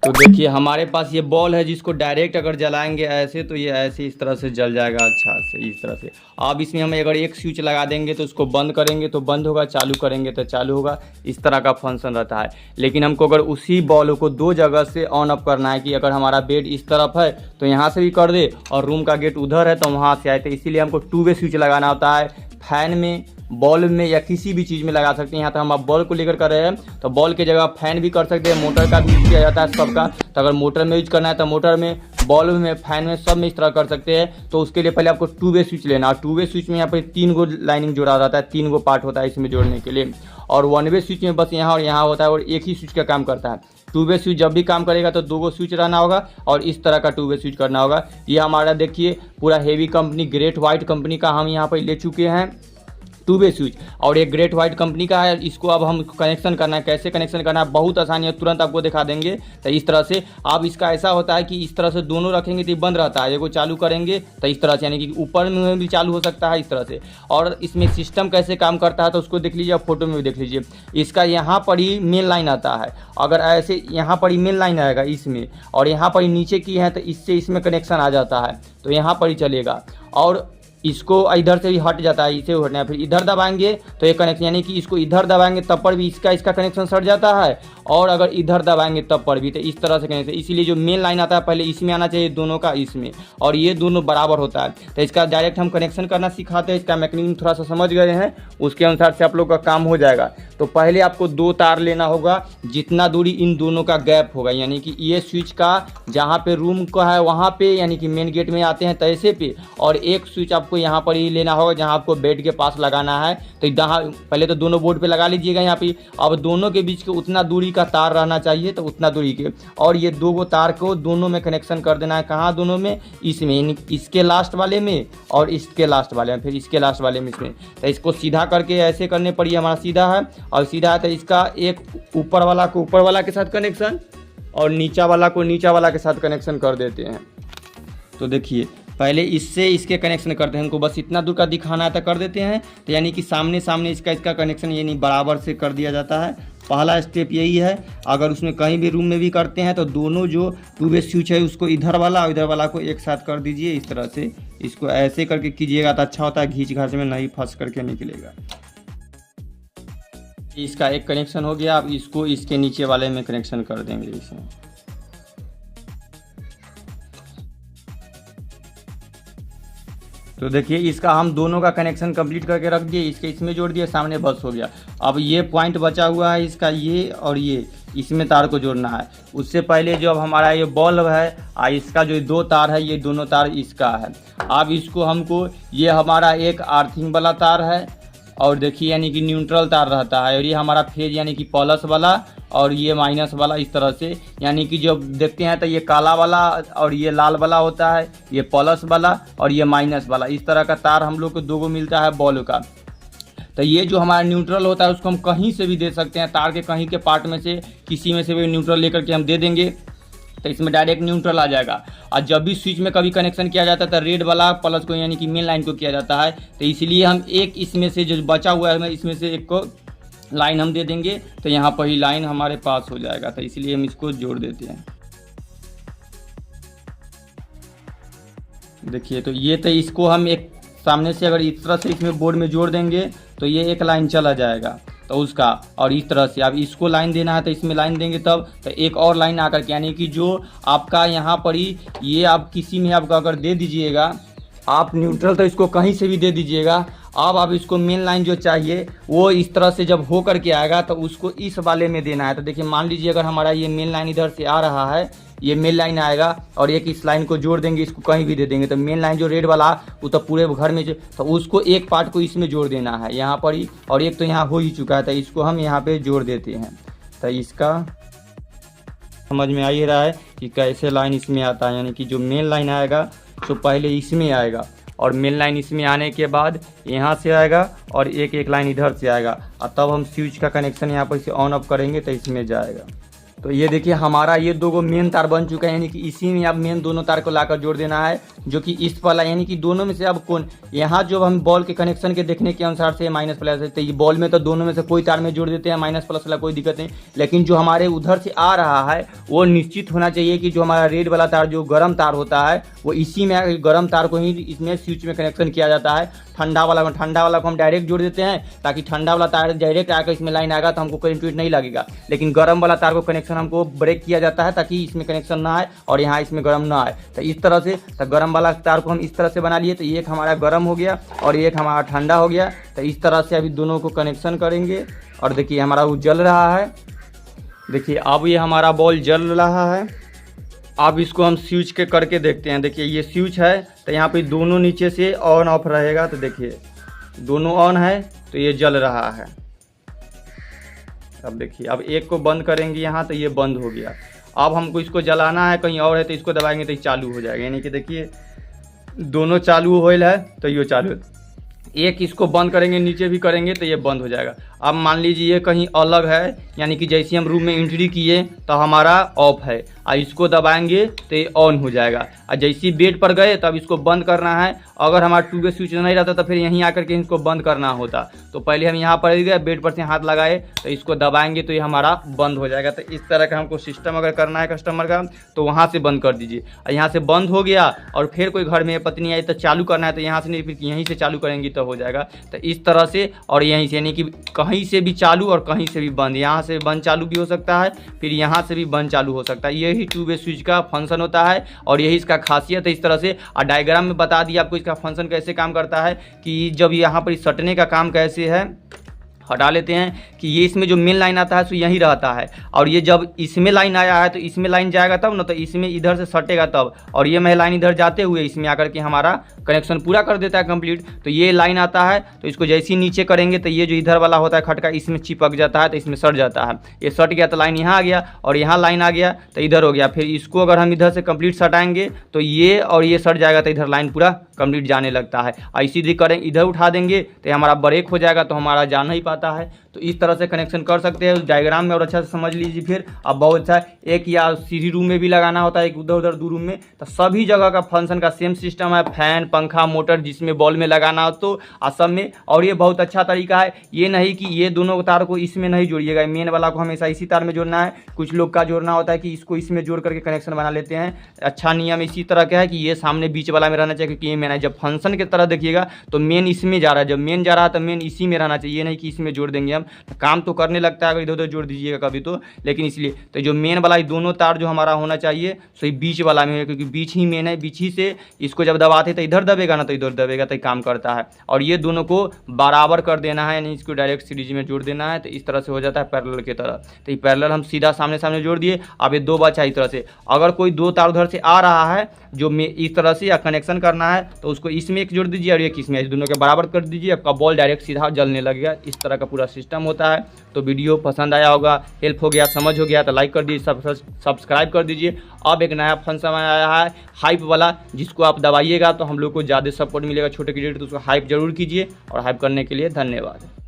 तो देखिए हमारे पास ये बॉल है जिसको डायरेक्ट अगर जलाएंगे ऐसे तो ये ऐसे इस तरह से जल जाएगा अच्छा से इस तरह से। अब इसमें हम अगर एक स्विच लगा देंगे तो उसको बंद करेंगे तो बंद होगा, चालू करेंगे तो चालू होगा, इस तरह का फंक्शन रहता है। लेकिन हमको अगर उसी बॉल को दो जगह से ऑन ऑफ करना है कि अगर हमारा बेड इस तरफ है तो यहाँ से भी कर दे और रूम का गेट उधर है तो वहाँ से आए, तो इसीलिए हमको 2 वे स्विच लगाना होता है। फैन में, बॉल में या किसी भी चीज़ में लगा सकते हैं। यहाँ तक हम अब बॉल को लेकर कर रहे हैं तो बॉल की जगह फैन भी कर सकते हैं, मोटर का भी यूज किया जाता है सबका। तो अगर मोटर में यूज करना है तो मोटर में, बॉल में, फैन में, सब में इस तरह कर सकते हैं। तो उसके लिए पहले आपको 2 वे स्विच लेना और 2 वे स्विच में यहाँ पर 3 गो लाइनिंग जोड़ा रहता है, 3 गो पार्ट होता है इसमें जोड़ने के लिए। और 1 वे स्विच में बस यहाँ और यहाँ होता है और एक ही स्विच का काम करता है। 2 वे स्विच जब भी काम करेगा तो 2 गो स्विच रहना होगा और इस तरह का 2 वे स्विच करना होगा। ये हमारा देखिए पूरा heavy company great white company का हम यहाँ पर ले चुके हैं 2 वे स्विच, और एक ग्रेट वाइट कंपनी का है। इसको अब हम कनेक्शन करना है, कैसे कनेक्शन करना है बहुत आसानी है, तुरंत आपको दिखा देंगे। तो इस तरह से अब इसका ऐसा होता है कि इस तरह से दोनों रखेंगे तो ये बंद रहता है, एगो चालू करेंगे तो इस तरह से, यानी कि ऊपर में भी चालू हो सकता है इस तरह से। और इसमें सिस्टम कैसे काम करता है तो उसको देख लीजिए, फोटो में भी देख लीजिए। इसका यहाँ पर ही मेन लाइन आता है, अगर ऐसे यहाँ पर ही मेन लाइन आएगा इसमें, और यहाँ पर ही नीचे की है तो इससे इसमें कनेक्शन आ जाता है तो यहाँ पर ही चलेगा। और इसको इधर से भी हट जाता है, इसे हटना है, फिर इधर दबाएंगे तो ये कनेक्शन, यानी कि इसको इधर दबाएंगे तब पर भी इसका कनेक्शन सट जाता है, और अगर इधर दबाएंगे तब पर भी, तो इस तरह से कनेक्शन। इसीलिए जो मेन लाइन आता है पहले इसमें आना चाहिए, दोनों का इसमें, और ये दोनों बराबर होता है। तो इसका डायरेक्ट हम कनेक्शन करना सिखाते हैं, इसका मैकेनिज्म थोड़ा सा समझ गए हैं, उसके अनुसार से आप लोग का काम हो जाएगा। तो पहले आपको 2 तार लेना होगा, जितना दूरी इन दोनों का गैप होगा, यानी कि ये स्विच का जहाँ पे रूम का है वहाँ पे, यानी कि मेन गेट में आते हैं तैसे पे, और एक स्विच आपको यहाँ पर ही लेना होगा जहाँ आपको बेड के पास लगाना है। तो यहाँ पहले तो दोनों बोर्ड पे लगा लीजिएगा यहाँ पे। अब दोनों के बीच के उतना दूरी का तार रहना चाहिए, तो उतना दूरी के, और ये 2 गो तार को दोनों में कनेक्शन कर देना है। कहाँ दोनों में? इसमें, यानी इसके लास्ट वाले में और इसके लास्ट वाले में, फिर इसके लास्ट वाले में इसमें। तो इसको सीधा करके ऐसे करने पर ये हमारा सीधा है, और सीधा है तो इसका एक ऊपर वाला को ऊपर वाला के साथ कनेक्शन और नीचा वाला को नीचा वाला के साथ कनेक्शन कर देते हैं। तो देखिए पहले इससे इसके कनेक्शन करते हैं, हमको बस इतना दूर का दिखाना है तो कर देते हैं। तो यानी कि सामने सामने इसका कनेक्शन यानी बराबर से कर दिया जाता है। पहला स्टेप यही है। अगर उसमें कहीं भी रूम में भी करते हैं तो दोनों जो 2 वे स्विच है उसको इधर वाला और इधर वाला को एक साथ कर दीजिए इस तरह से। इसको ऐसे करके कीजिएगा तो अच्छा होता है, घींच घाच में नहीं फंस करके निकलेगा। इसका एक कनेक्शन हो गया, अब इसको इसके नीचे वाले में कनेक्शन कर देंगे इसमें। तो देखिए इसका हम दोनों का कनेक्शन कंप्लीट करके रख दिए, इसके इसमें जोड़ दिए, सामने बस हो गया। अब ये पॉइंट बचा हुआ है इसका, ये और ये, इसमें तार को जोड़ना है। उससे पहले जो अब हमारा ये बल्ब है, इसका जो 2 तार है, ये दोनों तार इसका है। अब इसको हमको, ये हमारा एक आर्थिंग वाला तार है, और देखिए यानी कि न्यूट्रल तार रहता है, और ये हमारा फेज यानी कि प्लस वाला, और ये माइनस वाला इस तरह से। यानी कि जब देखते हैं तो ये काला वाला और ये लाल वाला होता है, ये प्लस वाला और ये माइनस वाला, इस तरह का तार हम लोग को 2 गो मिलता है बॉल का। तो ये जो हमारा न्यूट्रल होता है उसको हम कहीं से भी दे सकते हैं, तार के कहीं के पार्ट में से किसी में से भी न्यूट्रल लेकर के हम दे देंगे तो इसमें डायरेक्ट न्यूट्रल आ जाएगा। और जब भी स्विच में कभी कनेक्शन किया जाता है तो रेड वाला प्लस को यानी कि मेन लाइन को किया जाता है। तो इसलिए हम एक इसमें से जो बचा हुआ है इसमें से एक को लाइन हम दे देंगे, तो यहाँ पर ही लाइन हमारे पास हो जाएगा। तो इसलिए हम इसको जोड़ देते हैं। देखिए तो ये, तो इसको हम एक सामने से अगर इस तरह से इसमें बोर्ड में जोड़ देंगे तो ये एक लाइन चला जाएगा तो उसका, और इस तरह से अब इसको लाइन देना है तो इसमें लाइन देंगे तब तो एक और लाइन आकर के, यानी कि जो आपका यहाँ पर ही, ये आप किसी में आपका अगर दे दीजिएगा आप न्यूट्रल, तो इसको कहीं से भी दे दीजिएगा। अब आप इसको मेन लाइन जो चाहिए वो इस तरह से जब हो करके आएगा तो उसको इस वाले में देना है। तो देखिए मान लीजिए अगर हमारा ये मेन लाइन इधर से आ रहा है, ये मेन लाइन आएगा और एक इस लाइन को जोड़ देंगे, इसको कहीं भी दे देंगे तो मेन लाइन जो रेड वाला वो तो पूरे घर में तो उसको एक पार्ट को इसमें जोड़ देना है यहाँ पर ही, और एक तो यहाँ हो ही चुका है तो इसको हम यहाँ पे जोड़ देते हैं। तो इसका समझ में आ ही रहा है कि कैसे लाइन इसमें आता है, यानी कि जो मेन लाइन आएगा तो पहले इसमें आएगा और मेन लाइन इसमें आने के बाद यहाँ से आएगा और एक एक लाइन इधर से आएगा, और तब हम स्विच का कनेक्शन यहाँ पर इसे ऑन ऑफ करेंगे तो इसमें जाएगा। तो ये देखिए हमारा ये 2 मेन तार बन चुका है, यानी कि इसी में अब मेन दोनों तार को लाकर जोड़ देना है, जो कि इस वाला यानी कि दोनों में से अब कौन, यहाँ जो हम बॉल के कनेक्शन के देखने के अनुसार से माइनस प्लस है, तो ये बॉल में तो दोनों में से कोई तार में जोड़ देते हैं माइनस प्लस वाला, कोई दिक्कत नहीं। लेकिन जो हमारे उधर से आ रहा है वो निश्चित होना चाहिए कि जो हमारा रेड वाला तार जो गर्म तार होता है वो इसी में, गर्म तार को ही इसमें स्विच में कनेक्शन किया जाता है। ठंडा वाला को हम डायरेक्ट जोड़ देते हैं, ताकि ठंडा वाला तार डायरेक्ट आकर इसमें लाइन आएगा तो हमको करंट नहीं लगेगा। लेकिन गर्म वाला तार को कनेक्शन हमको ब्रेक किया जाता है ताकि इसमें कनेक्शन ना आए और यहाँ इसमें गर्म ना आए। तो इस तरह से तो गर्म वाला तार को हम इस तरह से बना लिए, तो एक हमारा गर्म हो गया और एक हमारा ठंडा हो गया। तो इस तरह से अभी दोनों को कनेक्शन करेंगे और देखिए हमारा वो जल रहा है। देखिए अब ये हमारा बॉल जल रहा है। अब इसको हम स्विच के करके देखते हैं। देखिए ये स्विच है, तो यहाँ पे दोनों नीचे से ऑन ऑफ रहेगा, तो देखिए दोनों ऑन है तो ये जल रहा है। अब देखिए अब एक को बंद करेंगे यहाँ, तो ये बंद हो गया। अब हमको इसको जलाना है कहीं और है, तो इसको दबाएंगे तो ये चालू हो जाएगा। यानी कि देखिए दोनों चालू होइल है तो ये चालू है। एक इसको बंद करेंगे, नीचे भी करेंगे तो ये बंद हो जाएगा। अब मान लीजिए ये कहीं अलग है, यानी कि जैसे हम रूम में एंट्री किए तो हमारा ऑफ है, और इसको दबाएंगे तो ये ऑन हो जाएगा। और जैसे बेड पर गए तब इसको बंद करना है। अगर हमारा 2 वे स्विच नहीं रहता तो फिर यहीं आकर के इसको बंद करना होता। तो पहले हम यहाँ पर गए, बेड पर से हाथ लगाए तो इसको दबाएंगे तो ये हमारा बंद हो जाएगा। तो इस तरह का हमको सिस्टम अगर करना है कस्टमर का, तो वहाँ से बंद कर दीजिए। और यहाँ से बंद हो गया और फिर कोई घर में पत्नी आई तो चालू करना है, तो यहाँ से नहीं, फिर यहीं से चालू करेंगे तो हो जाएगा। तो इस तरह से, और यहीं से, यानी कि कहीं से भी चालू और कहीं से भी बंद, यहाँ से बंद चालू भी हो सकता है, फिर यहाँ से भी बंद चालू हो सकता है। यही 2 वे स्विच का फंक्शन होता है और यही इसका खासियत है। इस तरह से और डायग्राम में बता दिया आपको इसका फंक्शन कैसे काम करता है, कि जब यहाँ पर सटने का काम कैसे है। हटा लेते हैं कि ये इसमें जो मेन लाइन आता है सो यहीं रहता है, और ये जब इसमें लाइन आया है तो इसमें लाइन जाएगा तब ना, तो इसमें इधर से सटेगा तब, और ये मैं लाइन इधर जाते हुए इसमें आकर के हमारा कनेक्शन पूरा कर देता है कंप्लीट। तो ये लाइन आता है तो इसको जैसे ही नीचे करेंगे तो ये जो इधर वाला होता है खटका इसमें चिपक जाता है, तो इसमें सट जाता है। ये सट गया तो लाइन यहाँ आ गया और यहाँ लाइन आ गया तो इधर हो गया। फिर इसको अगर हम इधर से कंप्लीट सटाएंगे तो ये और ये सट जाएगा, तो इधर लाइन पूरा कंप्लीट जाने लगता है। और इसी करेंगे, इधर उठा देंगे तो हमारा ब्रेक हो जाएगा, तो हमारा जा नहीं पाता है। तो इस तरह से कनेक्शन कर सकते हैं उस डायग्राम में, और अच्छा से समझ लीजिए। फिर अब बहुत अच्छा, एक या सीढ़ी रूम में भी लगाना होता है, एक उधर उधर 2 रूम में, तो सभी जगह का फंक्शन का सेम सिस्टम है। फैन, पंखा, मोटर जिसमें बॉल में लगाना हो तो सब में। और ये बहुत अच्छा तरीका है, ये नहीं कि ये दोनों तार को इसमें नहीं जोड़िएगा, मेन वाला को हमेशा इसी तार में जोड़ना है। कुछ लोग का जोड़ना होता है कि इसको इसमें जोड़ करके कनेक्शन बना लेते हैं। अच्छा नियम इसी तरह का है कि ये सामने बीच वाला में रहना चाहिए, क्योंकि ये मेन है। जब फंक्शन की तरह देखिएगा तो मेन इसमें जा रहा है, जब मेन जा रहा है तो मेन इसी में रहना चाहिए, नहीं कि इसमें जोड़ देंगे हम। काम तो करने लगता है अगर इधर उधर जोड़ दीजिएगा कभी तो, लेकिन इसलिए तो जो मेन वाला दोनों तार जो हमारा होना चाहिए सो बीच वाला में है, क्योंकि बीच ही मेन है। बीच ही से इसको जब दबाते तो इधर दबेगा ना, तो इधर दबेगा, तो काम करता है। और ये दोनों को बराबर कर देना है, यानी इसको डायरेक्ट सीरीज में जोड़ देना है। तो इस तरह से हो जाता है पैरेलल की तरह। तो ये पैरेलल हम सीधा सामने सामने जोड़ दिए। अब ये 2 बचा इस तरह से। अगर कोई 2 तार उधर से आ रहा है जो इस तरह से या कनेक्शन करना है, तो उसको इसमें एक जोड़ दीजिए और एक इसमें, इस दोनों के बराबर कर दीजिए, आपका बॉल डायरेक्ट सीधा जलने लगेगा। इस तरह का पूरा सिस्टम होता है। तो वीडियो पसंद आया होगा, हेल्प हो गया, समझ हो गया तो लाइक कर दीजिए, सब्सक्राइब कर दीजिए। अब एक नया फंक्शन आया है हाइप वाला, जिसको आप दबाइएगा तो हम लोग को ज़्यादा सपोर्ट मिलेगा छोटे क्रिएटर, तो उसको हाइप जरूर कीजिए। और हाइप करने के लिए धन्यवाद।